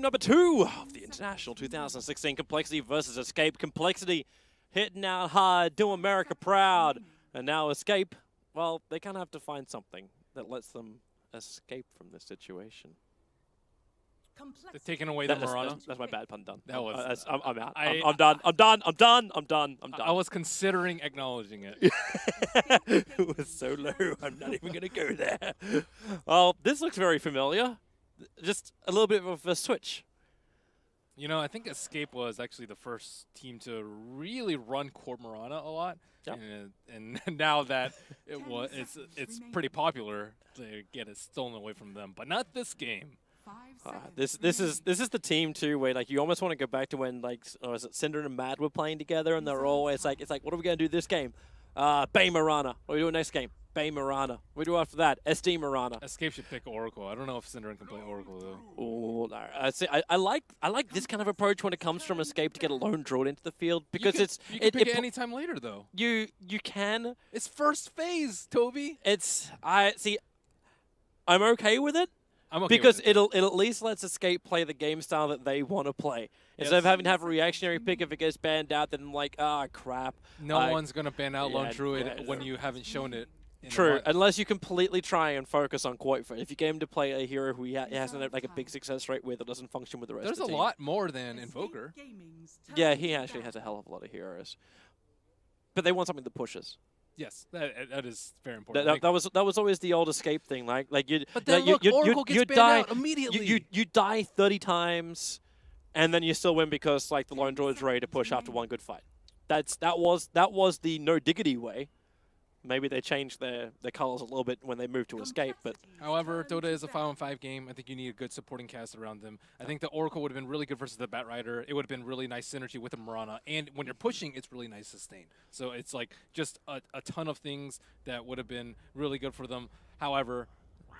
number 2 of the International 2016 compLexity versus Escape. compLexity hitting out hard, do America proud. And now Escape, well, they kind of have to find something that lets them escape from this situation. They're taking away the Mirana. That's my bad pun done. That was. I'm out. I'm done. I'm done. I'm done. I'm done. I'm done. I was considering acknowledging it. It was so low. I'm not even going to go there. Well, this looks very familiar. Just a little bit of a switch. You know, I think Escape was actually the first team to really run Core Mirana a lot. Yep. And now that it's pretty popular, they get it stolen away from them. But not this game. This is the team too where like you almost want to go back to when like is it Cinder and Mad were playing together and they're always like it's like what are we gonna do this game? Bay Mirana. What are we doing next game? Bay Mirana. What do we do after that? SD Mirana. Escape should pick Oracle. I don't know if Cinderin can play Oracle though. Oh no. I like this kind of approach when it comes from Escape to get a lone druid into the field because you can pick it any time later though. You can. It's first phase, Toby. I'm okay with it. I'm okay because with it. it at least lets Escape play the game style that they want to play. Instead of having to have a reactionary pick if it gets banned out, then like, crap. No one's going to ban out Lone Druid when you haven't shown it. True, unless you completely try and focus on Quote. If you get him to play a hero who he hasn't like a big success rate with or doesn't function with the rest of the team. There's a lot more than Invoker. Yeah, he actually has a hell of a lot of heroes. But they want something that pushes. Yes, that is very important. That was always the old Escape thing, like you. But then look, Oracle gets banned out immediately. You die 30 times, and then you still win because like the Lone Druid's ready to push after one good fight. That was the no diggity way. Maybe they changed their colors a little bit when they moved to Escape, but however, Dota is a 5-on-5 game. I think you need a good supporting cast around them. I think the Oracle would have been really good versus the Batrider. It would have been really nice synergy with the Mirana, and when you're pushing, it's really nice sustain. So it's like just a ton of things that would have been really good for them. However,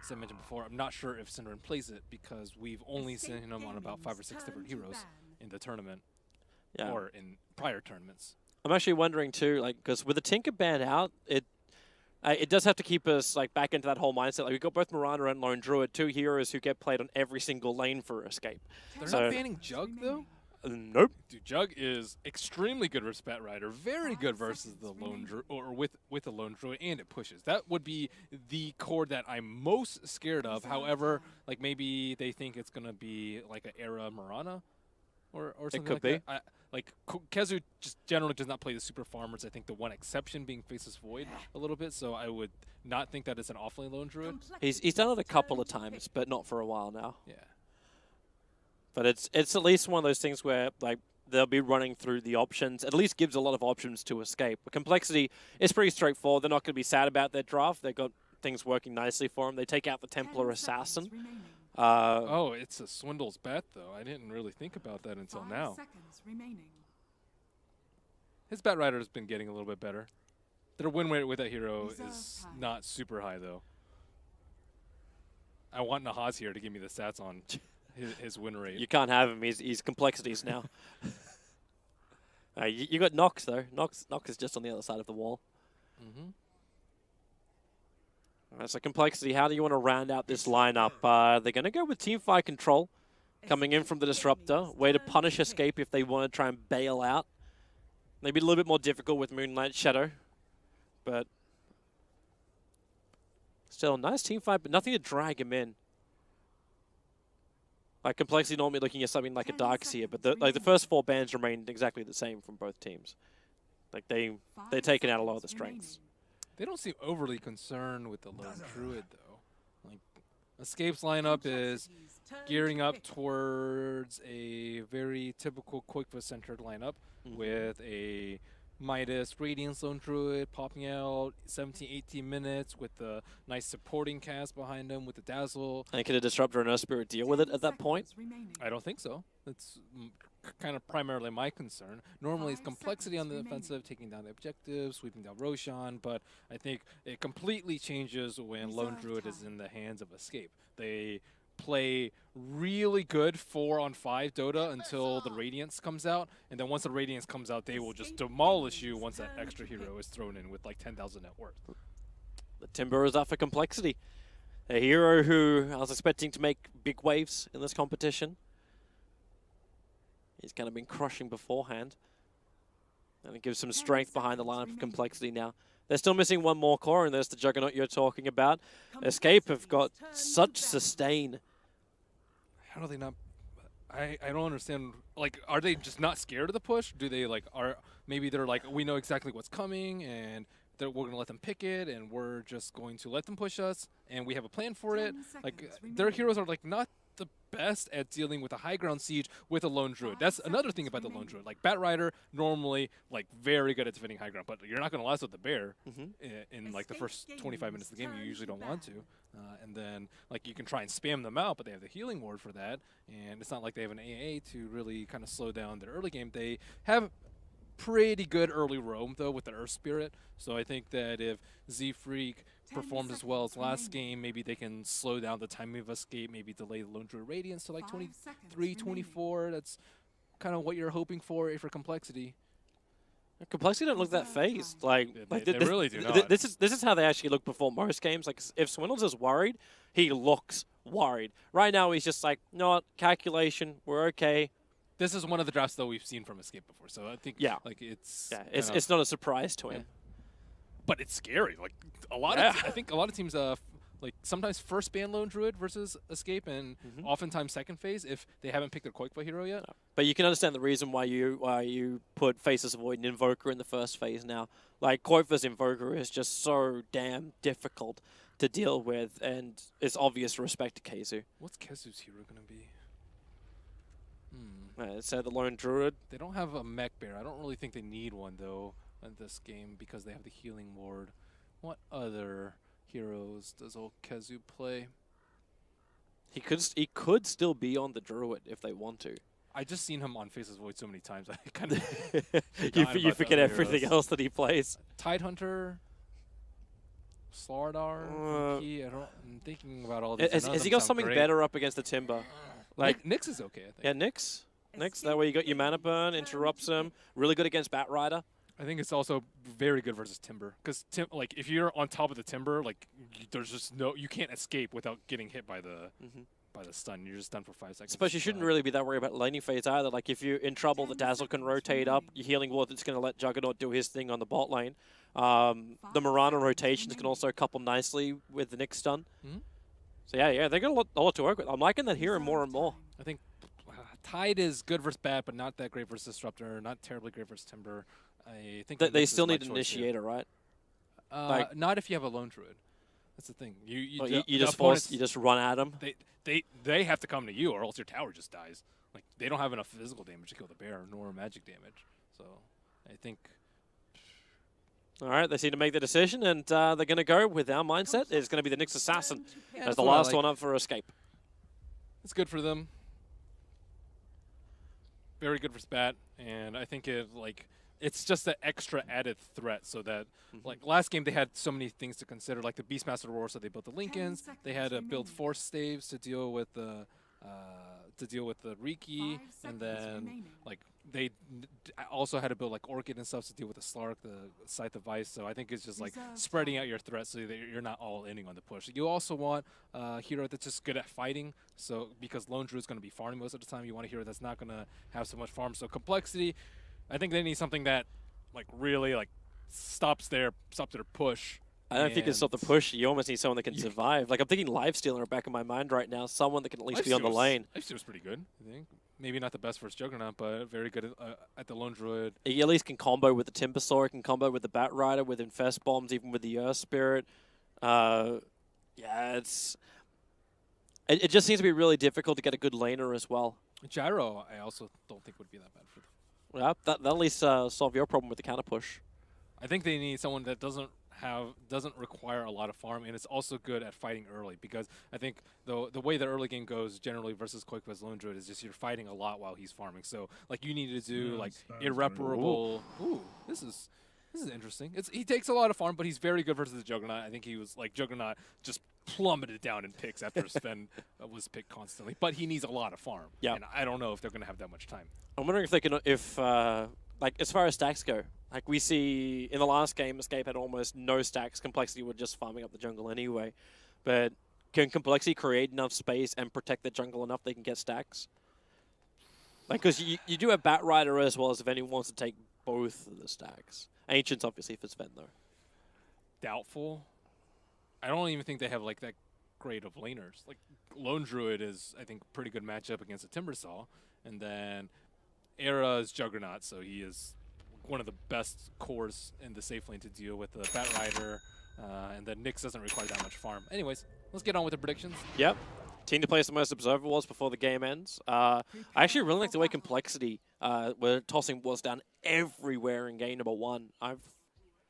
as I mentioned before, I'm not sure if Cinderin plays it because we've only seen him on about 5 or 6 different heroes in the tournament or in prior tournaments. I'm actually wondering too, like, because with the Tinker ban out, it does have to keep us like back into that whole mindset. Like we've got both Mirana and Lone Druid, 2 heroes who get played on every single lane for Escape. They're not banning Jug though. Nope. Dude, Jug is extremely good versus Batrider, very good versus the Lone Druid, or with the Lone Druid, and it pushes. That would be the core that I'm most scared of. However, like maybe they think it's gonna be like an era Mirana, or something. It could like be. That. Like Kezu just generally does not play the super farmers. I think the one exception being Faceless Void a little bit, so I would not think that it's an offlane Lone Druid. He's done it a couple of times, but not for a while now. Yeah. But it's at least one of those things where like they'll be running through the options. At least gives a lot of options to Escape. But compLexity is pretty straightforward. They're not going to be sad about their draft. They've got things working nicely for them. They take out the Templar Assassin. Oh, it's a Swindle's bet, though. I didn't really think about that until now. His Batrider has been getting a little bit better. Their win rate with that hero is not super high, though. I want Nahaz here to give me the stats on his win rate. You can't have him. He's complexities now. You got Nox, though. Nox is just on the other side of the wall. Mm-hmm. All right, so compLexity, how do you want to round out this lineup? They're going to go with Teamfight Control coming in from the Disruptor. Way to punish Escape if they want to try and bail out. Maybe a little bit more difficult with Moonlight Shadow. But still, nice teamfight, but nothing to drag him in. Like compLexity normally looking at something like a Darkseer, but the first 4 bans remained exactly the same from both teams. Like they're taking out a lot of the strengths. They don't seem overly concerned with the Lone Druid, though. Like, Escape's lineup is gearing up towards a very typical Quickfoot-centered lineup with a Midas Radiance Lone Druid popping out 17, 18 minutes with the nice supporting cast behind him with the Dazzle. And can a Disruptor and Earth Spirit deal with it at that point? I don't think so. That's kind of primarily my concern. Normally it's compLexity on the offensive, taking down the objectives, sweeping down Roshan, but I think it completely changes when Lone Druid is in the hands of Escape. They play really good 4-on-5 Dota until the Radiance comes out, and then once the Radiance comes out, they will just demolish you once that extra hero is thrown in with like 10,000 net worth. The Timber is up for compLexity. A hero who I was expecting to make big waves in this competition. He's kind of been crushing beforehand. And it gives some strength behind the lineup of complexity now. They're still missing one more core, and there's the Juggernaut you're talking about. Escape have got such sustain. How do they not? I don't understand. Like, are they just not scared of the push? Do they like maybe they're like, we know exactly what's coming, and we're gonna let them pick it, and we're just going to let them push us, and we have a plan for it. Like, their heroes are like not the best at dealing with a high ground siege with a lone druid. That's another thing about the lone druid. Like, Bat Rider normally like very good at defending high ground, but you're not gonna last with the bear in like the first 25 minutes of the game. You usually don't want to. And then, like, you can try and spam them out, but they have the healing ward for that, and it's not like they have an AA to really kind of slow down their early game. They have pretty good early roam, though, with the Earth Spirit, so I think that if Z-Freak performs as well as last game, maybe they can slow down the timing of escape, maybe delay the Lone Druid Radiance to like 23, 24. That's kind of what you're hoping for if you're complexity. Complexity don't look that phased. Like, they really do not. This is how they actually look before most games. Like, if Swindles is worried, he looks worried. Right now, he's just like, no, calculation, we're okay. This is one of the drafts though we've seen from Escape before, so I think like it's it's not a surprise to him. But it's scary. Like, a lot of I think a lot of teams like sometimes first ban Lone Druid versus Escape, and oftentimes second phase if they haven't picked their Koikva hero yet. But you can understand the reason why you put Faceless Void and Invoker in the first phase now. Like, Koikva's Invoker is just so damn difficult to deal with, and it's obvious respect to Keizu. What's Kezu's hero gonna be? So the Lone Druid. They don't have a mech bear. I don't really think they need one though in this game because they have the healing ward. What other heroes does old Kezu play? He could still be on the Druid if they want to. I just seen him on Faceless Void so many times. I kind of you forget everything else that he plays. Tidehunter, Slardar, I'm thinking about all these. Has he got something better up against the Timber? Like, Nyx is okay, I think. Yeah, Nyx. That way you got your mana burn, interrupts him. Really good against Bat Rider. I think it's also very good versus Timber, because like if you're on top of the Timber, like there's just you can't escape without getting hit by the stun. You're just done for 5 seconds. Especially you shouldn't really be that worried about laning phase either. Like, if you're in trouble, the Dazzle can rotate up. Your healing ward that's going to let Juggernaut do his thing on the bot lane. The Mirana rotations can also couple nicely with the Nyx stun. So yeah, they got a lot to work with. I'm liking that hero more and more. I think Tide is good versus Bat, but not that great versus Disruptor. Not terribly great versus Timber. I think they still need an Initiator, right? Not if you have a Lone Druid. That's the thing. You just run at them. They have to come to you, or else your tower just dies. Like, they don't have enough physical damage to kill the bear, nor magic damage. So I think. All right, they seem to make the decision, and they're going to go with our mindset. It's going to be the Nyx Assassin as the last one up for Escape. It's good for them. Very good for Spat, and I think it's just an extra added threat, so that like last game they had so many things to consider, like the Beastmaster Roar, so they built the Lincolns. They had to build Force Staves to deal with the Riki, and then like they also had to build like Orchid and stuff to deal with the Slark, the Scythe of Ice. So I think it's just like spreading out your threats so that you're not all inning on the push. You also want a hero that's just good at fighting. So because Lone Druid is going to be farming most of the time, you want a hero that's not going to have so much farm. So complexity, I think they need something that like really like stops their push. I don't think it's stop the push. You almost need someone that can survive. Like, I'm thinking Lifesteal in the back of my mind right now. Someone that can at least be on the lane. Lifesteal's pretty good, I think. Maybe not the best versus Juggernaut, but very good at the Lone Druid. He at least can combo with the Timber Saw, can combo with the Bat Rider, with Infest Bombs, even with the Earth Spirit. Yeah, it just seems to be really difficult to get a good laner as well. Gyro, I also don't think would be that bad for them. Yeah, that'll at least solve your problem with the counter push. I think they need someone that doesn't require a lot of farm, and it's also good at fighting early, because I think the way the early game goes generally versus Koikva's Lone Druid is just you're fighting a lot while he's farming. So like you need to do like irreparable. Ooh, this is interesting. He takes a lot of farm, but he's very good versus the Juggernaut. I think he was like Juggernaut just plummeted down in picks after Sven was picked constantly, but he needs a lot of farm. Yeah, and I don't know if they're going to have that much time. I'm wondering if they can, like as far as stacks go. Like we see in the last game, Escape had almost no stacks. Complexity were just farming up the jungle anyway. But can Complexity create enough space and protect the jungle enough they can get stacks? Like, because you do have Bat Rider as well as if anyone wants to take both of the stacks. Ancients obviously for Sven though. Doubtful. I don't even think they have like that great of laners. Like Lone Druid is, I think, pretty good matchup against a Timbersaw, and then Era is Juggernaut, so he is one of the best cores in the safe lane to deal with the Bat Rider, and then Nyx doesn't require that much farm. Anyways, let's get on with the predictions. Yep. Team to place the most observer walls before the game ends. I actually really like the way compLexity were tossing walls down everywhere in game number 1.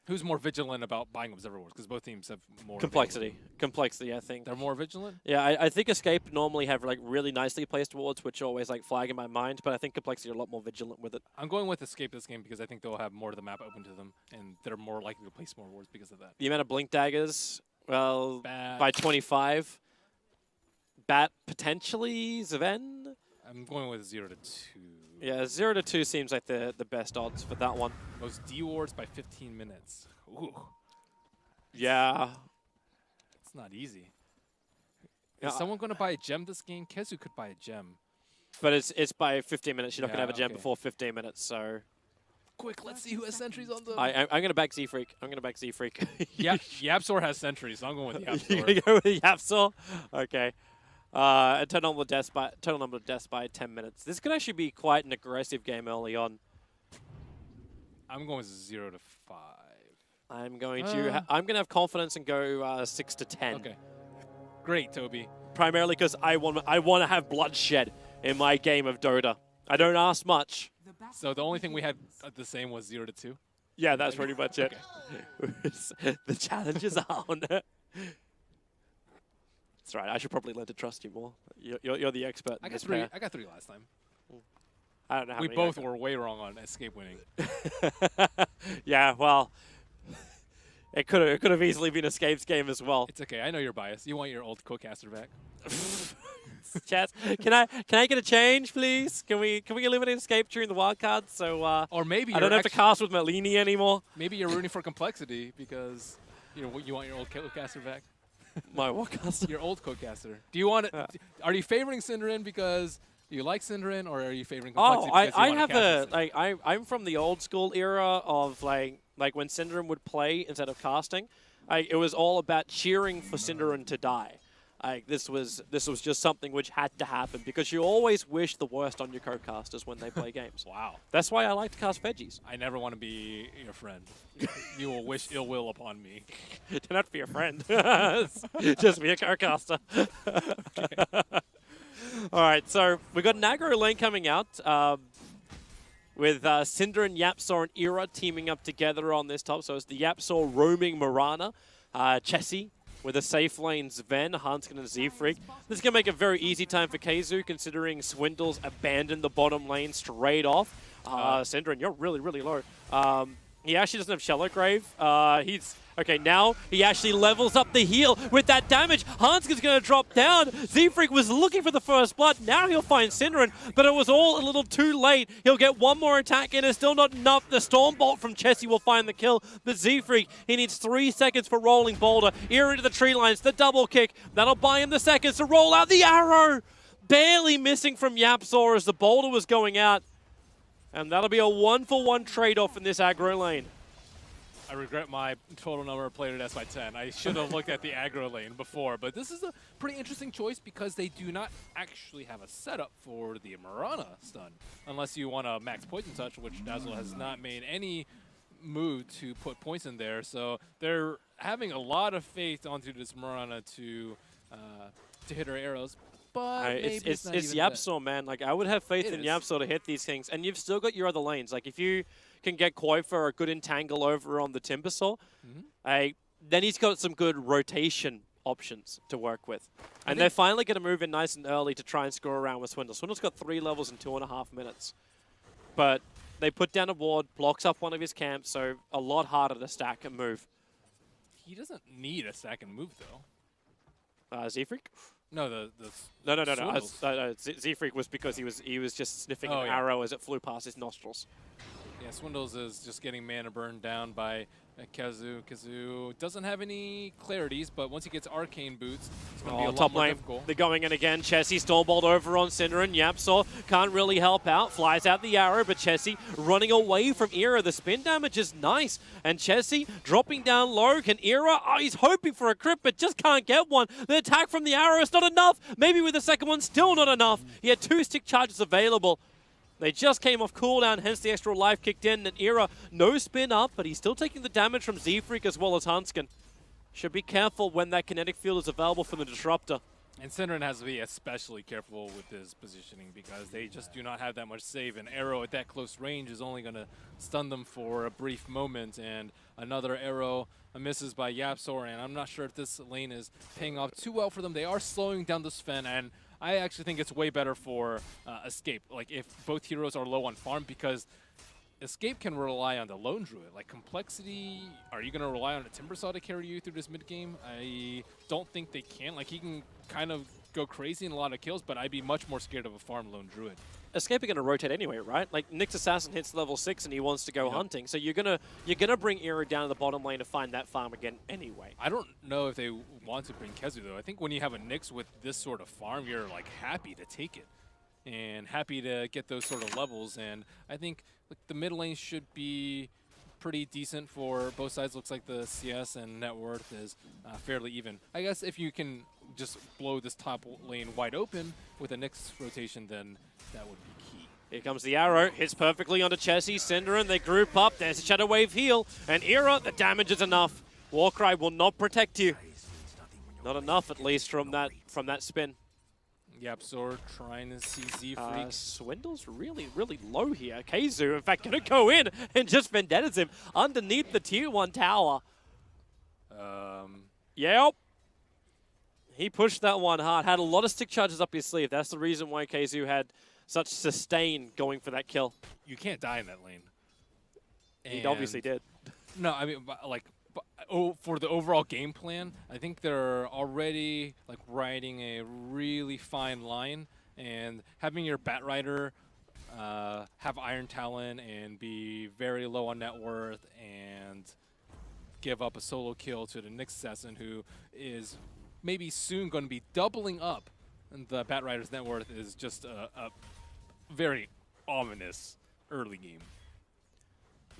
Who's more vigilant about buying observer walls? Because both teams have more. compLexity. compLexity, I think. They're more vigilant? Yeah, I think Escape normally have like really nicely placed wards, which always like flag in my mind, but I think compLexity are a lot more vigilant with it. I'm going with Escape this game because I think they'll have more of the map open to them, and they're more likely to place more wards because of that. The amount of Blink Daggers, well, Bat. by 25. Bat potentially, Sven? I'm going with 0 to 2. Yeah, 0 to 2 seems like the best odds for that one. Most D wards by 15 minutes. Ooh. Yeah. It's not easy. Yeah, Is someone going to buy a gem this game? Kezu could buy a gem. but it's by 15 minutes. You're not going to have a gem okay. before 15 minutes, so... Quick, let's see who has sentries on them. I'm going to back Z-Freak. I'm going to back Z-Freak. Yeah, Yapsor has sentries, so I'm going with You're Yapsor. going to go with Yapsor? Okay. And total number of deaths by 10 minutes. This could actually be quite an aggressive game early on. I'm going with 0 to 5. I'm going to have confidence and go 6 to 10. Okay. Great, Toby. Primarily because I want to have bloodshed in my game of Dota. I don't ask much. So the only thing we had the same was 0 to 2? Yeah, that's pretty much it. The challenge is on. That's right. I should probably learn to trust you more. You're the expert. I in got this 3. pair. I got 3 last time. I don't know how We many both were way wrong on Escape winning. Yeah, well, it could have easily been Escape's game as well. It's okay. I know you're biased. You want your old co-caster back. Chaz, can I get a change, please? Can we eliminate Escape during the wildcard? So Or maybe I don't have to cast with Malini anymore. Maybe you're rooting for compLexity because you want your old co-caster back. My what caster? Your old co-caster. Do you want to? Are you favoring Synderen because you like Synderen, or are you favoring compLexity because I you want have to cast a like I'm from the old school era of like when Synderen would play instead of casting. It was all about cheering for Synderen to die. This was just something which had to happen because you always wish the worst on your co-casters when they play games. Wow. That's why I like to cast veggies. I never want to be your friend. You will wish ill will upon me. Do not be a friend. Just be a co-caster. All right, so we got an aggro lane coming out with Synderen, Yapsor, and Era teaming up together on this top. So it's the Yapsor roaming Mirana, Chessie with a safe lane Sven, Hanskin, and Z-Freak. This is going to make a very easy time for Kezu, considering Swindles abandoned the bottom lane straight off. Synderen, you're really, really low. He actually doesn't have Shallow Grave. Okay, now he actually levels up the heal with that damage. Hanskin's going to drop down. Z-Freak was looking for the first blood. Now he'll find Synderen, but it was all a little too late. He'll get one more attack in. It's still not enough. The Storm Bolt from Chessie will find the kill. But Z-Freak, he needs 3 seconds for rolling Boulder. Ear into the tree lines, the double kick. That'll buy him the seconds to roll out the arrow. Barely missing from Yapsor as the Boulder was going out. And that'll be a 1-for-1 trade-off in this aggro lane. I regret my total number of player deaths by 10. I should have looked at the aggro lane before, but this is a pretty interesting choice because they do not actually have a setup for the Mirana stun, unless you want a max poison touch, which Dazzle has not made any move to put points in there. So they're having a lot of faith onto this Mirana to hit her arrows. But it's Yapsor, man. Like, I would have faith in Yapsor to hit these things. And you've still got your other lanes. Like, if you can get Koi for a good entangle over on the Timbersaw, then he's got some good rotation options to work with. And they're finally going to move in nice and early to try and score around with Swindle. Swindle's got 3 levels in 2.5 minutes. But they put down a ward, blocks up one of his camps, so a lot harder to stack and move. He doesn't need a stack and move, though. Z-Freak? No, No. Z-Freak was because he was just sniffing an arrow as it flew past his nostrils. Yeah, Swindles is just getting mana burned down by Kazu. Kazu doesn't have any clarities, but once he gets Arcane Boots, it's going to be a lot top more lane. difficult. They're going in again. Chessie Stormbolt over on Cinder, and Yapsaw can't really help out. Flies out the arrow, but Chessie running away from Era. The spin damage is nice. And Chessie dropping down low. Can Era? Oh, he's hoping for a crit, but just can't get one. The attack from the arrow is not enough. Maybe with the second one, still not enough. He had 2 stick charges available. They just came off cooldown, hence the extra life kicked in. And Era, no spin up, but he's still taking the damage from Z-Freak as well as Hanskin. Should be careful when that kinetic field is available from the Disruptor. And Synderen has to be especially careful with his positioning because they just do not have that much save. An arrow at that close range is only going to stun them for a brief moment. And another arrow misses by Yapsor, and I'm not sure if this lane is paying off too well for them. They are slowing down the Sven, and I actually think it's way better for Escape. Like, if both heroes are low on farm, because Escape can rely on the Lone Druid. Like, compLexity, are you going to rely on a Timbersaw to carry you through this mid-game? I don't think they can. Like, he can kind of go crazy in a lot of kills, but I'd be much more scared of a farm Lone Druid. Escape are going to rotate anyway, right? Like, Nyx Assassin hits level 6 and he wants to go hunting, so you're gonna bring Era down to the bottom lane to find that farm again anyway. I don't know if they want to bring Kezu, though. I think when you have a Nyx with this sort of farm, you're, like, happy to take it and happy to get those sort of levels. And I think the mid lane should be pretty decent for both sides. Looks like the CS and net worth is fairly even. I guess if you can just blow this top lane wide open with a Nyx rotation, then that would be key. Here comes the arrow, hits perfectly onto Chessie, Synderen, they group up, there's a Shadow Wave heal, and Era, the damage is enough. Warcry will not protect you. Not enough, at least, from that spin. Yapsor trying to see Z-Freak. Swindle's really, really low here. Kazu, in fact, gonna go in and just vendettas him underneath the tier 1 tower. Yep. He pushed that one hard. Had a lot of stick charges up his sleeve. That's the reason why Kazu had such sustain going for that kill. You can't die in that lane. He obviously did. No, I mean, like, for the overall game plan, I think they're already like riding a really fine line, and having your Batrider have Iron Talon and be very low on net worth and give up a solo kill to the Nyx Assassin, who is maybe soon going to be doubling up the Batrider's net worth, is just a very ominous early game.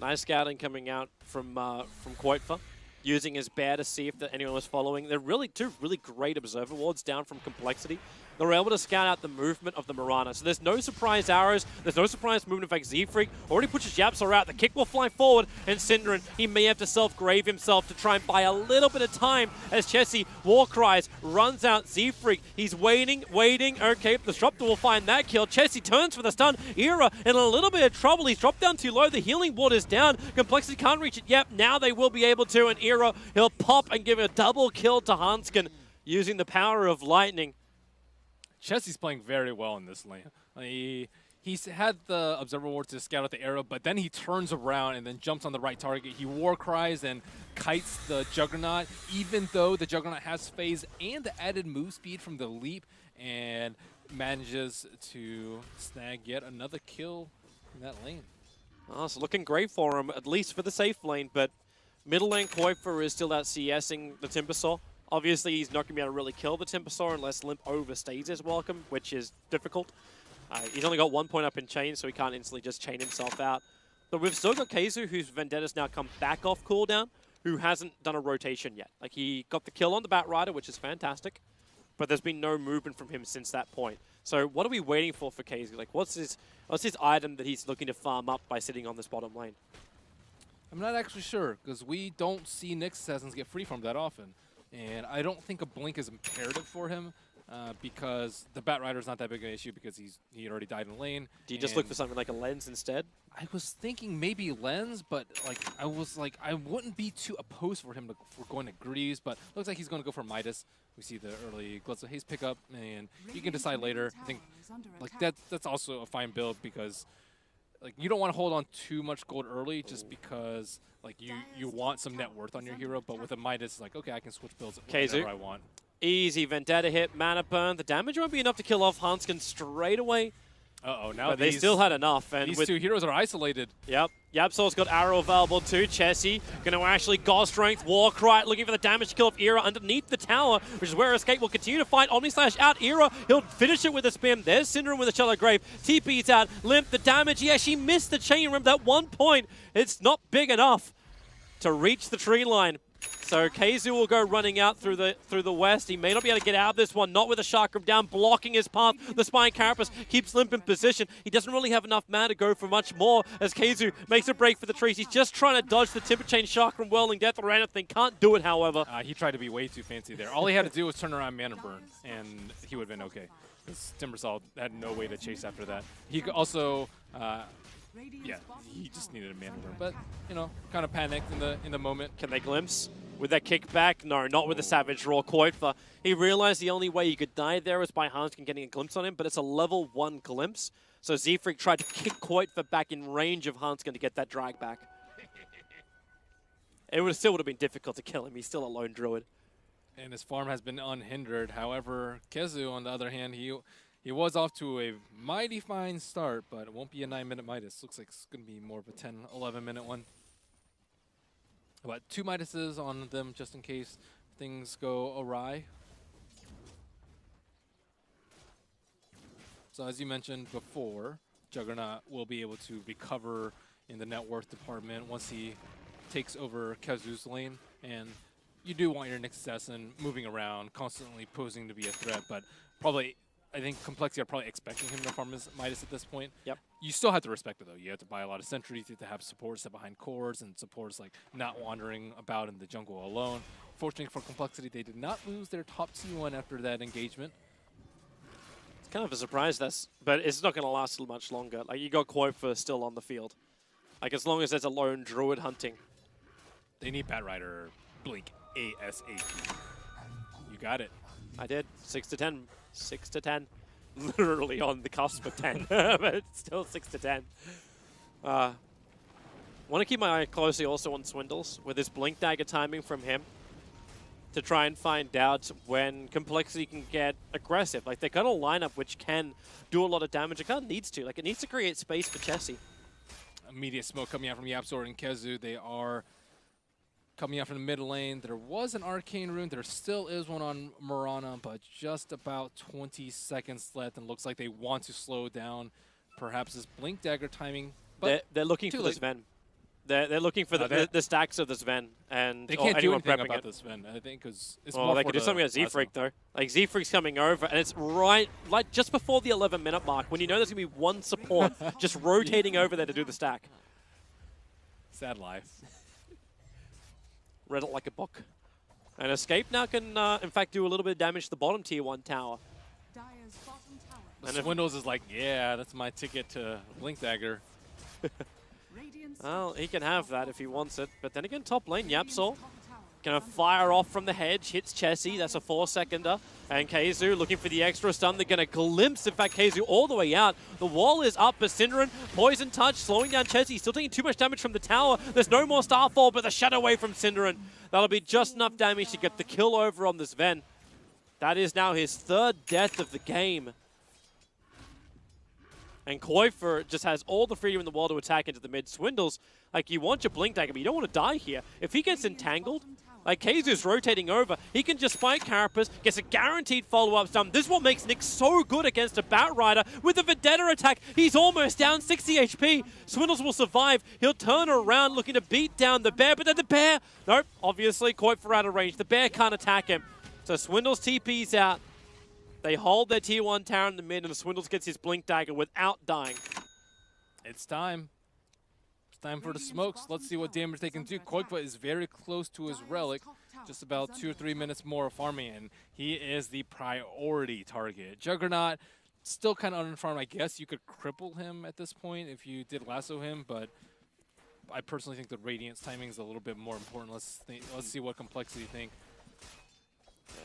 Nice scouting coming out from Quoitfa, using his bear to see if anyone was following. They're really two really great observer wards down from compLexity. They were able to scout out the movement of the Mirana. So there's no surprise arrows, there's no surprise movement. In fact, Z-Freak already pushes Yapsor out. The kick will fly forward, and Synderen, he may have to self-grave himself to try and buy a little bit of time as Chessie Warcries runs out Z-Freak. He's waiting. Okay, the Disruptor will find that kill. Chessie turns for the stun. Era in a little bit of trouble. He's dropped down too low. The healing ward is down. compLexity can't reach it yet. Now they will be able to, and Era, he'll pop and give a double kill to Hanskin using the power of lightning. Chessie's playing very well in this lane. He's had the Observer Ward to scout out the arrow, but then he turns around and then jumps on the right target. He war cries and kites the Juggernaut, even though the Juggernaut has phase and the added move speed from the leap, and manages to snag yet another kill in that lane. Oh, it's looking great for him, at least for the safe lane, but middle lane Quoitfa is still out CSing the Timbersaw. Obviously, he's not going to be able to really kill the Timbersaw unless Limp overstays his welcome, which is difficult. He's only got 1 point up in chain, so he can't instantly just chain himself out. But we've still got Kazu, whose Vendetta's now come back off cooldown, who hasn't done a rotation yet. Like, he got the kill on the Batrider, which is fantastic, but there's been no movement from him since that point. So what are we waiting for Kazu? Like, what's his item that he's looking to farm up by sitting on this bottom lane? I'm not actually sure, because we don't see Nyx Assassins get free farm that often. And I don't think a blink is imperative for him because the Batrider is not that big of an issue because he already died in lane. Do you just look for something like a lens instead? I was thinking maybe lens, but I wouldn't be too opposed for him for going to Greaves, but looks like he's going to go for Midas. We see the early Glitz of Haste pickup, and you can decide later. I think that's also a fine build because you don't want to hold on too much gold early just because you want some net worth on your hero, but with a Midas, it's like, okay, I can switch builds whenever I want. Easy Vendetta hit, mana burn. The damage won't be enough to kill off Hanskin straight away. Uh-oh, now But they still had enough. And these with, two heroes are isolated. Yep. YapzOr's got arrow available too. Chessie going to actually God Strength, Warcry, looking for the damage kill of Era underneath the tower, which is where Escape will continue to fight. Omni-Slash out, Era, he'll finish it with a spin. There's Syndrome with a Shallow Grave. TP's out, Limp, the damage, he actually missed the chain. Remember that 1 point, it's not big enough to reach the tree line. So KZoo will go running out through the west. He may not be able to get out of this one, not with a Chakram down, blocking his path. The Spine Carapace keeps Limp in position. He doesn't really have enough mana to go for much more as KZoo makes a break for the trees. He's just trying to dodge the Timber Chain, Chakram, Whirling Death, or anything. Can't do it, however. He tried to be way too fancy there. All he had to do was turn around Mana Burn, and he would have been okay. Because Timbersaw had no way to chase after that. He could also... yeah, he just needed a Mana Burn. But, you know, kind of panicked in the moment. Can they glimpse? With that kickback? No, not with the Savage Roar. Koitfer, he realized the only way he could die there was by Hanskin getting a glimpse on him, but it's a level 1 glimpse. So Zfreak tried to kick Koitfer back in range of Hanskin to get that drag back. It still would have been difficult to kill him. He's still a lone druid. And his farm has been unhindered. However, KheZu, on the other hand, he was off to a mighty fine start, but it won't be a 9-minute Midas. Looks like it's going to be more of a 10, 11-minute one. About 2 Midases on them just in case things go awry. So as you mentioned before, Juggernaut will be able to recover in the net worth department once he takes over KheZu's lane. And you do want your Nyx Assassin moving around, constantly posing to be a threat, but probably... I think compLexity are probably expecting him to farm his Midas at this point. Yep. You still have to respect it, though. You have to buy a lot of sentries. You have to have supports set behind cores and supports like not wandering about in the jungle alone. Fortunately for compLexity, they did not lose their top T1 after that engagement. It's kind of a surprise, but it's not going to last much longer. Like, you got Koitfer still on the field. Like, as long as there's a lone druid hunting. They need Batrider Blink ASAP. You got it. I did. 6 to 10. 6 to 10. Literally on the cusp of 10, but it's still 6 to 10. Want to keep my eye closely also on Swindles with this Blink Dagger timing from him to try and find out when compLexity can get aggressive. Like, they got a lineup which can do a lot of damage. It kind of needs to. Like, it needs to create space for Chessie. Immediate smoke coming out from YapzOr and KheZu. They are coming out from the mid lane. There was an Arcane Rune. There still is one on Mirana, but just about 20 seconds left, and looks like they want to slow down perhaps this Blink Dagger timing. But they're looking for the Sven. They're looking for the stacks of the Sven. And they can't do anything about it. the Sven, I think, because it's well, more they for could do something with Zfreak, though. Like, Zfreak's coming over, and it's right, like, just before the 11-minute mark, when you know there's going to be one support just rotating over there to do the stack. Sad life. Read it like a book. And Escape now can, in fact, do a little bit of damage to the bottom tier 1 tower. And Swindles is like, yeah, that's my ticket to Blink Dagger. Well, he can have that if he wants it. But then again, top lane, YapzOr gonna fire off from the hedge, hits Chessie. That's a 4-seconder. And KZoo looking for the extra stun. They're gonna glimpse, in fact, KZoo all the way out. The wall is up, but Synderen, Poison Touch, slowing down Chessie. Still taking too much damage from the tower. There's no more Starfall, but the Shadow Wave from Synderen. That'll be just enough damage to get the kill over on this Ven. That is now his 3rd death of the game. And Koitfer just has all the freedom in the world to attack into the mid. Swindles, like, you want your Blink Dagger, but you don't want to die here. If he gets entangled, like, KZoo's rotating over, he can just fight Carapace, gets a guaranteed follow-up stun. This is what makes Nyx so good against a Batrider. With the Vendetta attack, he's almost down 60 HP. Swindles will survive. He'll turn around looking to beat down the bear, but then the bear, nope, obviously Koitfer out of range. The bear can't attack him. So Swindles TP's out. They hold their tier 1 tower in the mid, and the Swindles gets his Blink Dagger without dying. It's time. It's time for the smokes. Let's see what damage they can do. Koitfer is very close to his relic. Just about 2 or 3 minutes more of farming, and he is the priority target. Juggernaut, still kind of unfarmed. I guess you could cripple him at this point if you did lasso him, but I personally think the Radiance timing is a little bit more important. Let's see what compLexity think.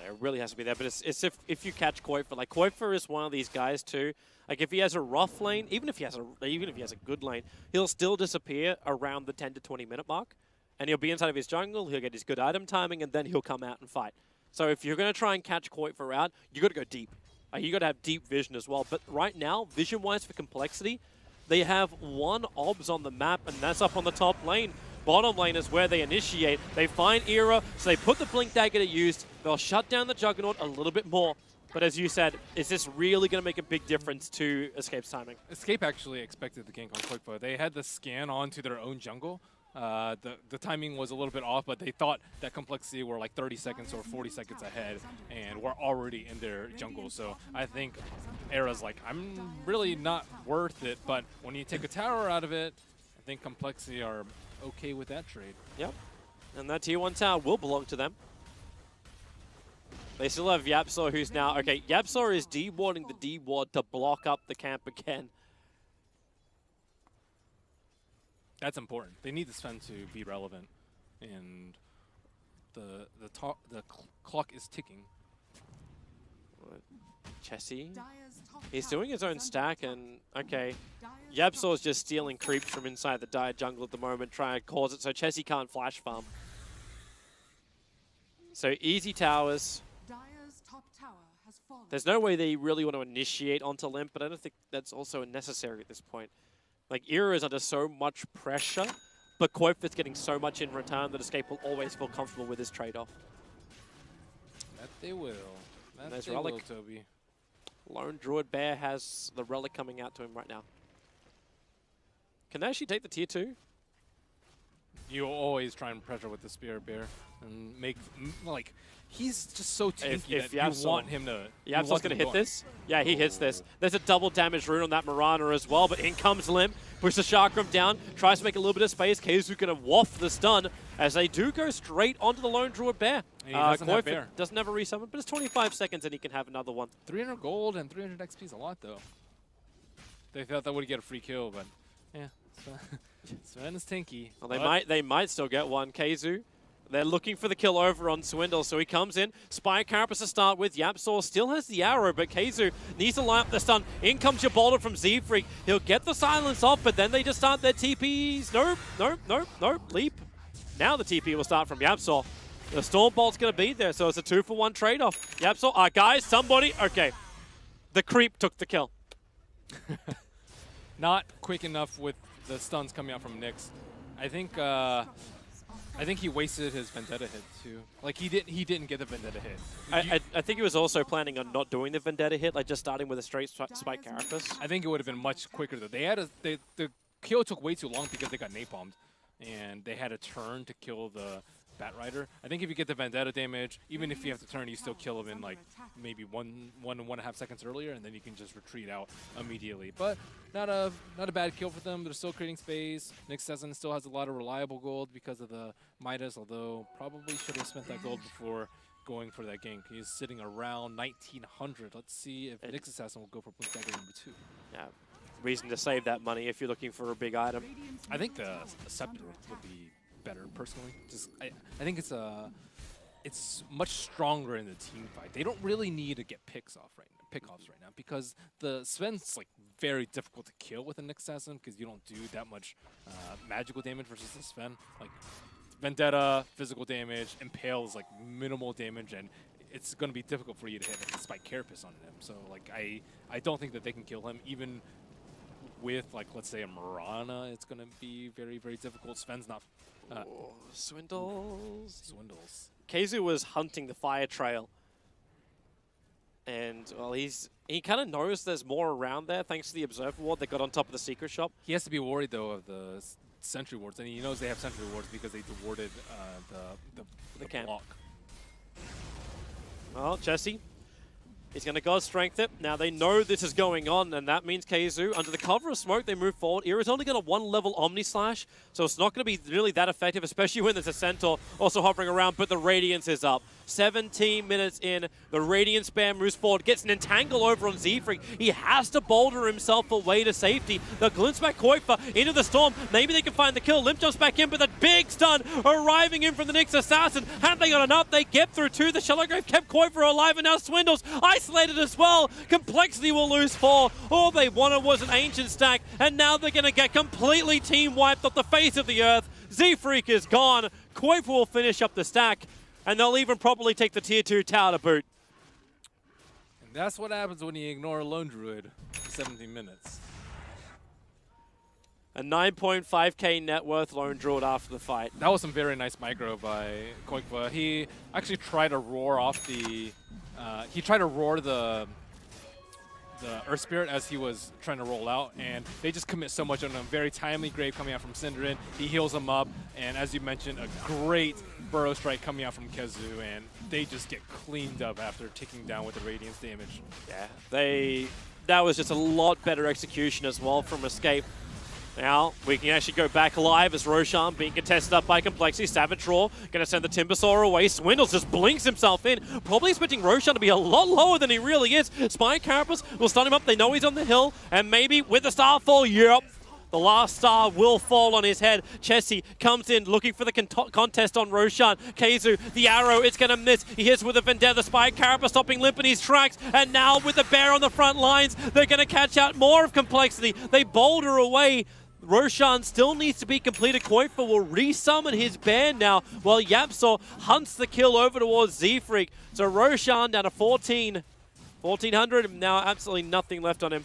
Yeah, it really has to be there, but it's if you catch Koitfer. Like, Koitfer is one of these guys too. Like, if he has a rough lane, even if he has a good lane, he'll still disappear around the 10 to 20 minute mark, and he'll be inside of his jungle. He'll get his good item timing, and then he'll come out and fight. So if you're going to try and catch Koitfer out, you got to go deep. You got to have deep vision as well. But right now, vision-wise for compLexity, they have one obs on the map, and that's up on the top lane. Bottom lane is where they initiate. They find Era, so they put the Blink Dagger to use. They'll shut down the Juggernaut a little bit more. But as you said, is this really going to make a big difference to Escape's timing? Escape actually expected the gank on Quickfoot. They had the scan onto their own jungle. The timing was a little bit off, but they thought that compLexity were like 30 seconds or 40 seconds ahead, and we're already in their jungle. So I think Era's like, I'm really not worth it, but when you take a tower out of it, I think compLexity are okay with that trade. Yep, and that tier 1 tower will belong to them. They still have YapzOr, who's now... Okay, YapzOr is dewarding the D-ward to block up the camp again. That's important. They need the Sven to be relevant, and the clock is ticking. Chessie, he's doing his own stack, and okay, YapzOr's just stealing creeps from inside the Dire jungle at the moment, trying to cause it so Chessie can't flash farm. So easy towers. There's no way they really want to initiate onto Limp, but I don't think that's also necessary at this point. Like, Era is under so much pressure, but Koifut's getting so much in return that Escape will always feel comfortable with his trade-off. That they will. There's Relic. Toby. Lone Druid Bear has the Relic coming out to him right now. Can they actually take the tier 2? You always try and pressure with the Spear Bear and make, like, he's just so tanky that you want him to... YapzOr's going to hit this? Yeah, he hits this. There's a double damage rune on that Mirana as well, but in comes Limp, pushes the Chakram down, tries to make a little bit of space. Keizu going to waft the stun as they do go straight onto the Lone Druid Bear. He doesn't have Bear doesn't have a resummon, but it's 25 seconds and he can have another one. 300 gold and 300 XP is a lot, though. They thought that would get a free kill, but yeah. Sven is tanky. Well, they might still get one. Keizu, they're looking for the kill over on Swindle, so he comes in. Spire Carapace to start with. YapzOr still has the arrow, but Keizu needs to line up the stun. In comes your boulder from Z-Freak. He'll get the silence off, but then they just start their TPs. Nope, nope, nope, nope. Leap. Now the TP will start from YapzOr. The Storm Bolt's going to be there, so it's a 2-for-1 trade-off. YapzOr, guys, somebody. Okay. The creep took the kill. Not quick enough with the stuns coming out from Nyx. I think he wasted his Vendetta hit too. Like he didn't get the Vendetta hit. I think he was also planning on not doing the Vendetta hit, like just starting with a straight spike Carapace. I think it would have been much quicker though. The kill took way too long because they got napalmed, and they had a turn to kill the Bat Rider. I think if you get the Vendetta damage, even if you have to turn, you still kill him in like maybe one and a half seconds earlier, and then you can just retreat out immediately. But not a bad kill for them. They're still creating space. Nyx still has a lot of reliable gold because of the Midas, although probably should have spent that gold before going for that gank. He's sitting around 1900. Let's see if Nyx Assassin will go for Blink Dagger number 2. Yeah, reason to save that money if you're looking for a big item. I think the Scepter would be better personally. I think it's much stronger in the team fight. They don't really need to get pickoffs right now because the Sven's like very difficult to kill with a Nyx Assassin because you don't do that much magical damage versus the Sven. Like Vendetta, physical damage, Impale is like minimal damage, and it's going to be difficult for you to hit like, a Spike Carapace on him. So like I don't think that they can kill him even with like let's say a Mirana. It's going to be very, very difficult. Sven's not. Swindles. Keizu was hunting the fire trail. And, well, he kind of knows there's more around there thanks to the Observer Ward that got on top of the Secret Shop. He has to be worried, though, of the Sentry Wards. And he knows they have Sentry Wards because they dewarded the camp. block. Well, Chessie, he's going to God Strength it. Now they know this is going on, and that means Keizu, under the cover of smoke, they move forward. Era's only got a 1-level Omni Slash, so it's not going to be really that effective, especially when there's a Centaur also hovering around, but the Radiance is up. 17 minutes in, the Radiance Bear moves forward, gets an entangle over on Z-Freak. He has to boulder himself away to safety. The glimpse back Koifa into the storm. Maybe they can find the kill. Limp jumps back in, but that big stun arriving in from the Nyx Assassin. Have they got enough? They get through two. The Shallow Grave kept Koifa alive, and now Swindles isolated as well. compLexity will lose 4. All they wanted was an Ancient stack, and now they're going to get completely team wiped off the face of the earth. Z-Freak is gone. Koifa will finish up the stack. And they'll even probably take the tier 2 tower to boot. And That's what happens when you ignore a lone druid for 17 minutes. A 9.5k net worth lone druid after the fight. That was some very nice micro by Koikva. He actually tried to roar off the... he tried to roar the Earth Spirit as he was trying to roll out, and they just commit so much on him. Very timely grave coming out from Synderin. He heals him up, and as you mentioned, a great burrow strike coming out from Kezu, and they just get cleaned up after ticking down with the Radiance damage. Yeah, that was just a lot better execution as well from Escape. Now, we can actually go back live as Roshan being contested up by compLexity. Savage Roar going to send the Timbersaw away. Swindles just blinks himself in. Probably expecting Roshan to be a lot lower than he really is. Spy Carapace will stun him up. They know he's on the hill. And maybe with the Starfall, yep, the last star will fall on his head. Chessie comes in looking for the contest on Roshan. Kezu, the arrow, it's going to miss. He hits with a Vendetta. Spy Carapace stopping Limp in his tracks. And now with the bear on the front lines, they're going to catch out more of compLexity. They boulder away. Roshan still needs to be completed. Koifa will resummon his band now while Yapsaw hunts the kill over towards Z-Freak. So Roshan down to 1400, and now absolutely nothing left on him.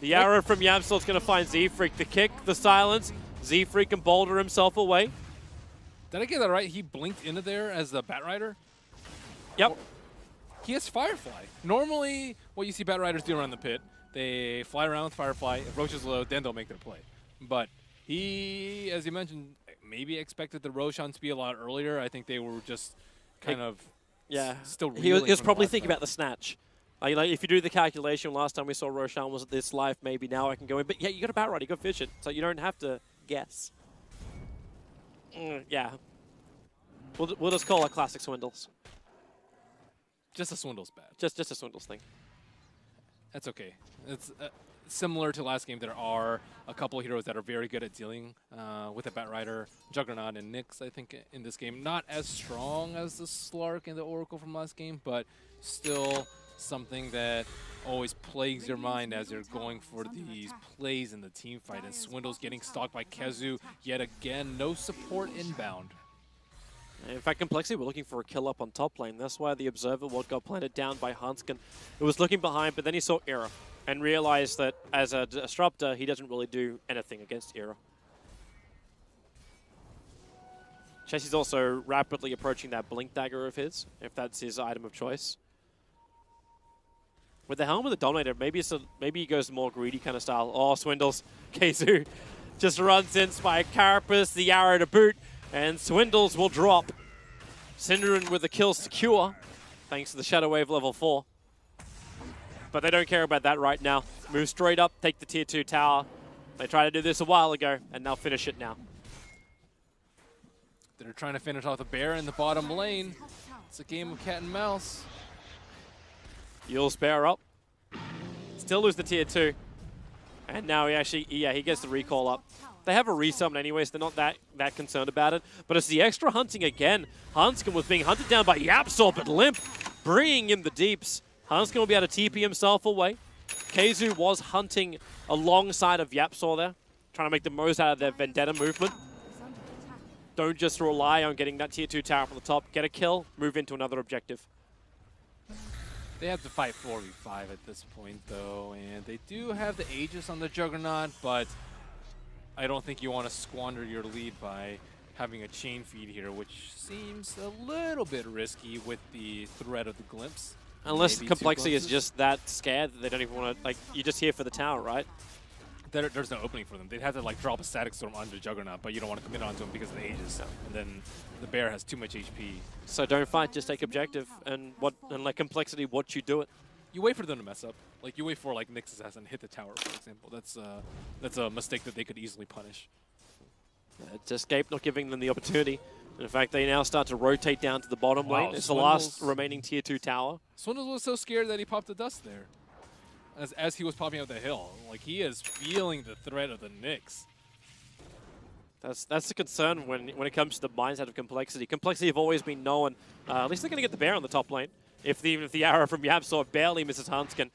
The arrow from Yapsaw is going to find Z-Freak. The kick, the silence. Z-Freak can boulder himself away. Did I get that right? He blinked into there as the Batrider? Yep. He has Firefly. Normally, what you see Batriders do around the pit, they fly around with Firefly. If Rosh is low, then they'll make their play. But he, as you mentioned, maybe expected the Roshan to be a lot earlier. I think they were just kind of still He was probably thinking about the snatch. Like if you do the calculation, last time we saw Roshan was at this life, maybe now I can go in. But yeah, you got a Batrider, you got Vision, so you don't have to guess. Yeah. We'll just call it classic Swindles. Just a Swindles bad. Just a Swindles thing. That's okay. It's similar to last game. There are a couple of heroes that are very good at dealing with a Batrider. Juggernaut and Nyx, I think, in this game. Not as strong as the Slark and the Oracle from last game, but still something that always plagues your mind as you're going for these plays in the team fight. And Swindle's getting stalked by Kezu yet again. No support inbound. In fact, compLexity were looking for a kill up on top lane. That's why the Observer Ward got planted down by Hanskin, who was looking behind, but then he saw Era and realized that as a disruptor, he doesn't really do anything against Era. Chessie's also rapidly approaching that Blink Dagger of his, if that's his item of choice. With the Helm of the Dominator, maybe he goes more greedy kind of style. Oh, Swindles. Kezu just runs in, Spy Carapace, the arrow to boot. And Swindles will drop. Synderin with the kill secure, thanks to the Shadow Wave level 4. But they don't care about that right now. Move straight up, take the tier 2 tower. They tried to do this a while ago, and they'll finish it now. They're trying to finish off the bear in the bottom lane. It's a game of cat and mouse. Yule's bear up. Still lose the tier 2. And now he gets the recall up. They have a resummon anyways, they're not that concerned about it. But it's the extra hunting again. Hanskin was being hunted down by Yapsaw, but Limp bringing in the deeps. Hanskin will be able to TP himself away. Kezu was hunting alongside of Yapsaw there, trying to make the most out of their Vendetta movement. Don't just rely on getting that tier 2 tower from the top. Get a kill, move into another objective. They have to fight 4v5 at this point, though, and they do have the Aegis on the Juggernaut, but I don't think you want to squander your lead by having a chain feed here, which seems a little bit risky with the threat of the glimpse. Unless compLexity is just that scared that they don't even want to, like, you're just here for the tower, right? There's no opening for them. They'd have to like drop a Static Storm onto Juggernaut, but you don't want to commit onto him because of the Aegis. No. And then the bear has too much HP. So don't fight, just take objective and let compLexity watch you do it. You wait for them to mess up. Like you wait for like Nyx Assassin hit the tower, for example. That's a mistake that they could easily punish. It's Escape not giving them the opportunity. In fact, they now start to rotate down to the bottom lane. It's the last remaining tier 2 tower. Swindles was so scared that he popped the dust there. As he was popping out the hill. Like he is feeling the threat of the Nyx. That's the concern when it comes to the mindset of compLexity. compLexity have always been known, at least they're going to get the bear on the top lane. Even if the arrow from Yapsaw barely misses Hanskin,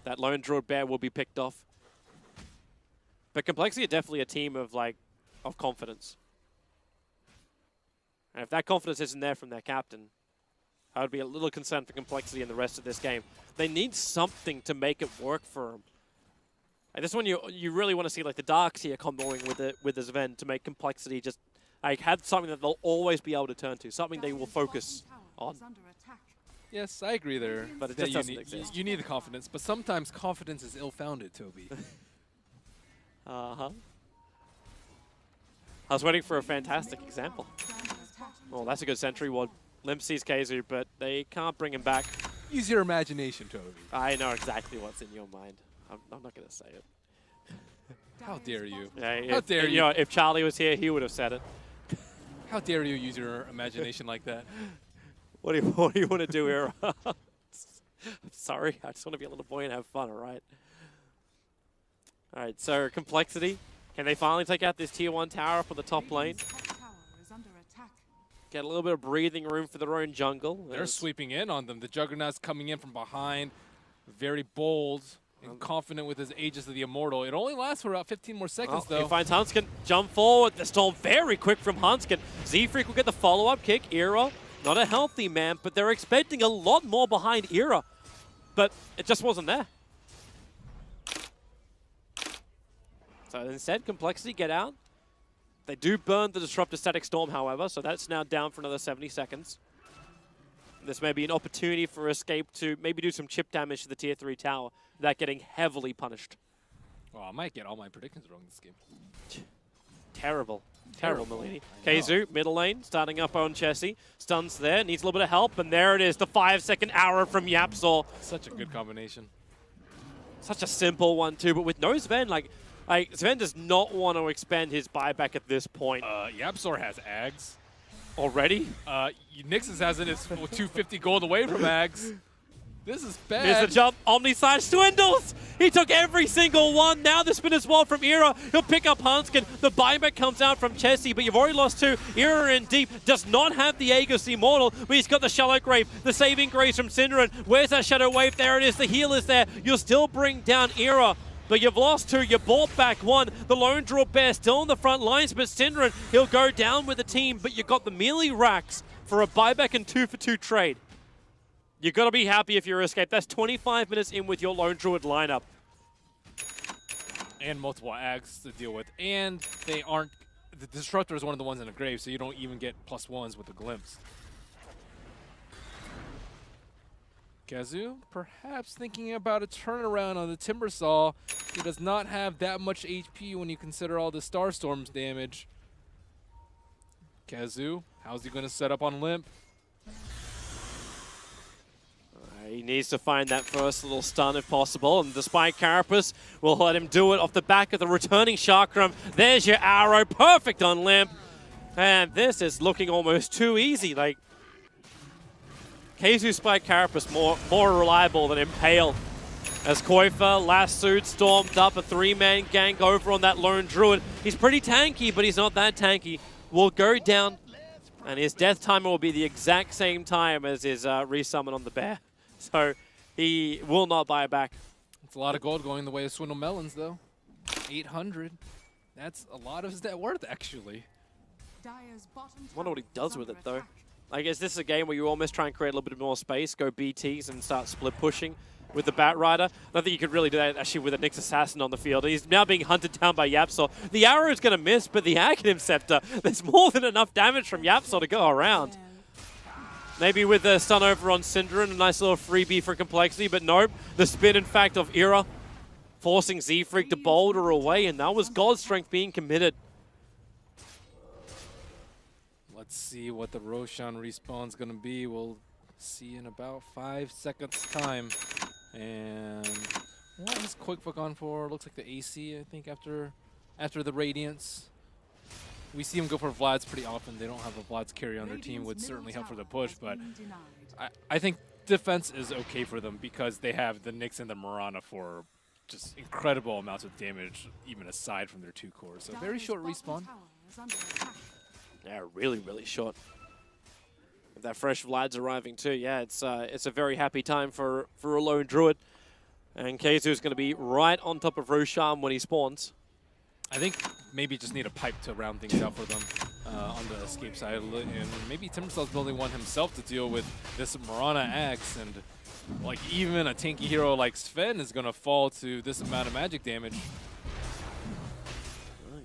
that lone druid bear will be picked off. But compLexity are definitely a team of confidence. And if that confidence isn't there from their captain, I would be a little concerned for complexity in the rest of this game. They need something to make it work for them. Like this one, you really want to see like the Darks here comboing with the Zven to make complexity just like have something that they'll always be able to turn to, something they will focus on. Yes, I agree there. But it that just doesn't exist. You need the confidence, but sometimes confidence is ill-founded, Toby. Uh-huh. I was waiting for a fantastic example. Well, that's a good sentry ward. Limp sees Keizu, but they can't bring him back. Use your imagination, Toby. I know exactly what's in your mind. I'm not going to say it. How dare you? Yeah, How dare you? You know, if Charlie was here, he would have said it. How dare you use your imagination like that? What do you want to do here? I'm sorry. I just want to be a little boy and have fun, all right? All right, so complexity. Can they finally take out this tier 1 tower up on the top lane? Get a little bit of breathing room for their own jungle. They're sweeping in on them. The Juggernaut's coming in from behind. Very bold and confident with his Aegis of the Immortal. It only lasts for about 15 more seconds, though. He finds Hunskin. Jump forward. The storm very quick from Hunskin. Z-Freak will get the follow-up kick. Era, not a healthy man, but they're expecting a lot more behind Era. But it just wasn't there. So instead, complexity get out. They do burn the Disruptor Static Storm, however, so that's now down for another 70 seconds. This may be an opportunity for Escape to maybe do some chip damage to the tier 3 tower without getting heavily punished. Well, I might get all my predictions wrong this game. Terrible. Terrible, Melini. Keizu, middle lane, starting up on Chessie. Stuns there, needs a little bit of help, and there it is, the 5-second arrow from Yapsor. Such a good combination. Such a simple one, too, but with no Zven, like Zven does not want to expand his buyback at this point. Yapsor has Ags. Already? Nixus has it. It's 250 gold away from Ags. This is bad. Here's the jump. Omniside dwindles. He took every single one. Now the spin as well from Era. He'll pick up Hanskin. The buyback comes out from Chessie, but you've already lost 2. Era in deep. Does not have the Aegis Immortal, but he's got the Shallow Grave. The saving grace from Synderen. Where's that Shadow Wave? There it is. The heal is there. You'll still bring down Era. But you've lost 2, you bought back 1. The Lone Draw Bear still on the front lines, but Synderen, he'll go down with the team, but you got the melee racks for a buyback and 2-for-2 trade. You've got to be happy if you're Escape. That's 25 minutes in with your Lone Druid lineup. And multiple Ags to deal with. And they aren't... The Disruptor is one of the ones in the grave, so you don't even get +1s with the Glimpse. Kazu, perhaps thinking about a turnaround on the Timbersaw. He does not have that much HP when you consider all the Starstorm's damage. Kazu, how's he going to set up on Limp? He needs to find that first little stun if possible, and despite Carapace, will let him do it off the back of the returning Chakram. There's your arrow, perfect on Limp. And this is looking almost too easy. Like, Keizu Spike Carapace more reliable than Impale. As Koifa, lassoed, stormed up, a 3-man gank over on that Lone Druid. He's pretty tanky, but he's not that tanky. Will go down, and his death timer will be the exact same time as his resummon on the bear. So he will not buy back. It's a lot of gold going the way of Swindle Melons, though. 800. That's a lot of his net worth, actually. I wonder what he does with it, though. I guess this is a game where you almost try and create a little bit more space, go BTs, and start split pushing with the Bat Rider. I don't think you could really do that, actually, with a Nyx Assassin on the field. He's now being hunted down by Yapsor. The arrow is going to miss, but the Aghanim Scepter, there's more than enough damage from Yapsor to go around. Maybe with the stun over on Synderen, a nice little freebie for complexity, but nope. The spin, in fact, of Era, forcing Z-Freak to boulder away, and that was God's Strength being committed. Let's see what the Roshan respawn's going to be. We'll see in about 5 seconds' time. And what is Quickbook on for? Looks like the AC, I think, after the Radiance. We see him go for Vlads pretty often. They don't have a Vlads carry on their team, would certainly help for the push, but I think defense is okay for them because they have the Nyx and the Mirana for just incredible amounts of damage, even aside from their 2 cores. So very short respawn. Yeah, really, really short. With that fresh Vlad's arriving too, yeah, it's a very happy time for a Lone Druid. And Keizu is going to be right on top of Roshan when he spawns. I think maybe just need a pipe to round things out for them. on the escape side, and maybe Timbersault's building one himself to deal with this Mirana Axe, and like even a tanky hero like Sven is going to fall to this amount of magic damage.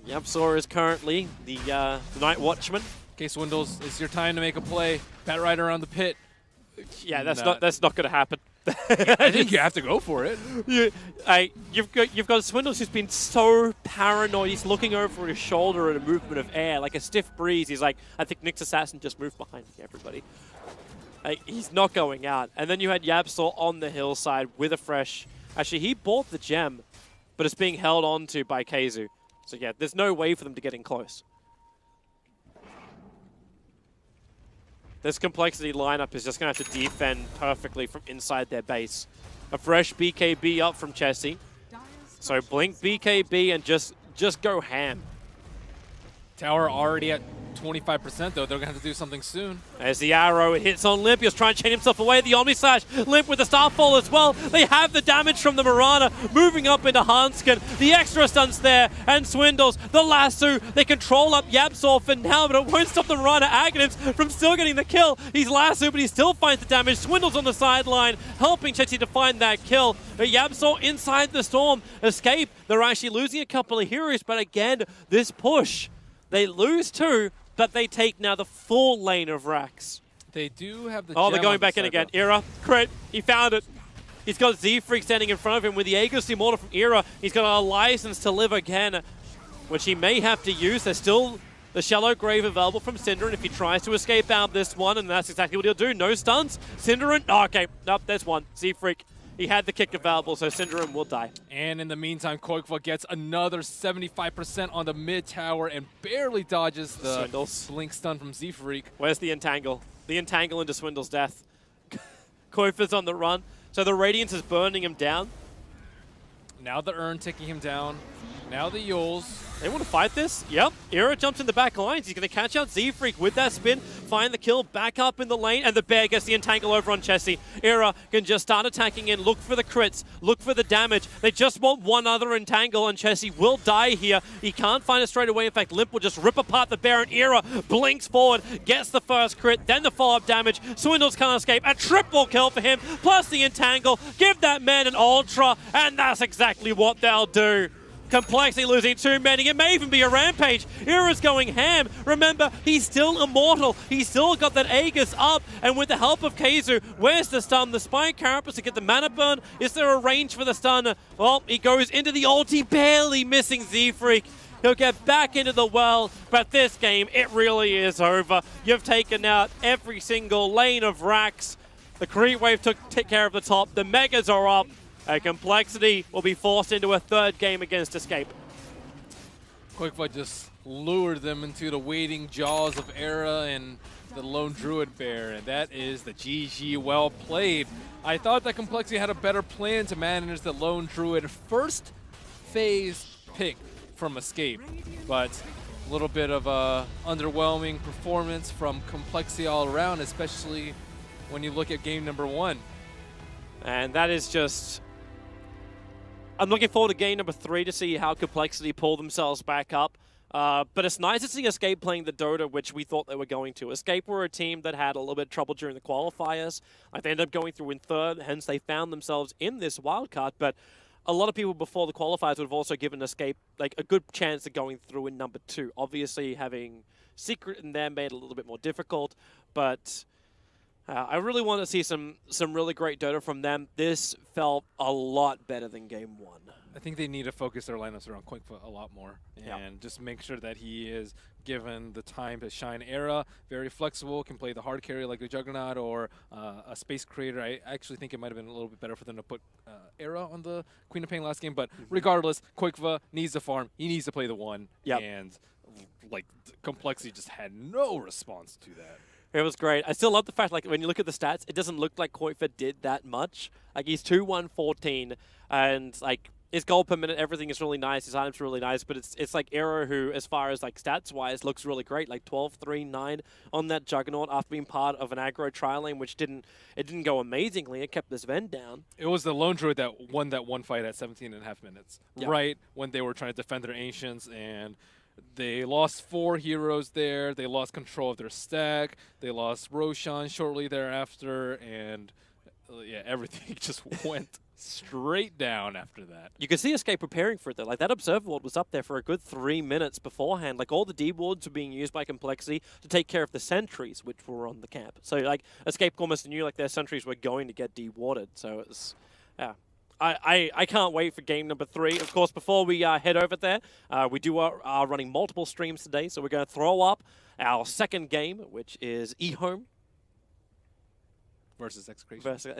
YapzOr is currently the Night Watchman. Okay, Swindles, it's your time to make a play. Bat Rider around the pit. Yeah, that's not going to happen. I think you have to go for it. You've got Swindles who's been so paranoid. He's looking over his shoulder at a movement of air, like a stiff breeze. He's like, I think Nyx Assassin just moved behind me, everybody. He's not going out. And then you had YapzOr on the hillside with a fresh... Actually, he bought the gem, but it's being held on to by Keizu. So yeah, there's no way for them to get in close. This compLexity lineup is just going to have to defend perfectly from inside their base. A fresh BKB up from Chessie. So blink BKB and just go ham. Tower already at 25% though. They're going to have to do something soon. As the arrow hits on Limp, he's trying to chain himself away. The Omni Slash, Limp with the Starfall as well. They have the damage from the Mirana moving up into Hanskin. The extra stunts there, and Swindles, the lasso. They control up YapzOr for now, but it won't stop the Mirana Aghanims from still getting the kill. He's lasso, but he still finds the damage. Swindles on the sideline, helping Chessie to find that kill. YapzOr inside the storm. Escape, they're actually losing a couple of heroes, but again, this push, they lose two, but they take now the full lane of Rax. They do have the they're going back in again. Era, crit, he found it. He's got Z-Freak standing in front of him with the Aegis Immortal from Era. He's got a license to live again, which he may have to use. There's still the Shallow Grave available from Synderen if he tries to escape out this one, and that's exactly what he'll do. No stuns. Synderen, okay, nope, there's one. Z-Freak. He had the kick available, so Synderen will die. And in the meantime, Koikva gets another 75% on the mid tower and barely dodges the blink stun from Z-Freak. Where's the entangle? The entangle into Swindle's death. Koikva's on the run, so the Radiance is burning him down. Now the Urn taking him down. Now the Yules. They want to fight this? Yep. Era jumps in the back lines. He's going to catch out Z-Freak with that spin, find the kill, back up in the lane, and the bear gets the entangle over on Chessie. Era can just start attacking in, look for the crits, look for the damage. They just want one other entangle, and Chessie will die here. He can't find it straight away. In fact, Limp will just rip apart the bear, and Era blinks forward, gets the first crit, then the follow-up damage. Swindles can't escape. A triple kill for him, plus the entangle. Give that man an ultra, and that's exactly what they'll do. compLexity losing too many. It may even be a rampage. Era's going ham. Remember, he's still immortal. He's still got that Aegis up. And with the help of Keizu, where's the stun? The Spike Carapace to get the mana burn. Is there a range for the stun? Well, he goes into the ulti, barely missing Z-Freak. He'll get back into the well, but this game, it really is over. You've taken out every single lane of Rax. The creep wave took care of the top. The Megas are up. compLexity will be forced into a third game against Escape. Koikva just lured them into the waiting jaws of Era and the Lone Druid Bear, and that is the GG. Well played. I thought that compLexity had a better plan to manage the Lone Druid first phase pick from Escape, but a little bit of a underwhelming performance from compLexity all around, especially when you look at game number one. And that is just... I'm looking forward to game number 3 to see how compLexity pull themselves back up. But it's nice to see Escape playing the Dota, which we thought they were going to. Escape were a team that had a little bit of trouble during the qualifiers. They ended up going through in third, hence they found themselves in this wildcard. But a lot of people before the qualifiers would have also given Escape like a good chance of going through in number 2. Obviously, having Secret in there made it a little bit more difficult, but... I really want to see some really great Dota from them. This felt a lot better than game 1. I think they need to focus their lineups around Koikva a lot more and just make sure that he is given the time to shine. Era, very flexible, can play the hard carry like a Juggernaut or a Space Creator. I actually think it might have been a little bit better for them to put Era on the Queen of Pain last game, but regardless, Koikva needs to farm. He needs to play the 1, and like compLexity just had no response to that. It was great. I still love the fact, like, when you look at the stats, it doesn't look like Koikva did that much. Like, he's 2-1-14, and, like, his gold per minute, everything is really nice. His items are really nice, but it's like Era who, as far as, like, stats-wise, looks really great. Like, 12-3-9 on that Juggernaut after being part of an aggro trial lane, which didn't go amazingly. It kept this Ven down. It was the Lone Druid that won that one fight at 17.5 minutes, right when they were trying to defend their Ancients, and They lost 4 heroes there. They lost control of their stack. They lost Roshan shortly thereafter, and yeah, everything just went straight down after that. You could see Escape preparing for it, though. Like, that Observer Ward was up there for a good 3 minutes beforehand. Like, all the D-wards were being used by compLexity to take care of the sentries, which were on the camp. So, like, Escape almost knew, like, their sentries were going to get D-warded. So, it's, yeah. I can't wait for game number 3. Of course, before we head over there, we are running multiple streams today, so we're going to throw up our second game, which is eHome Versus Execration. versus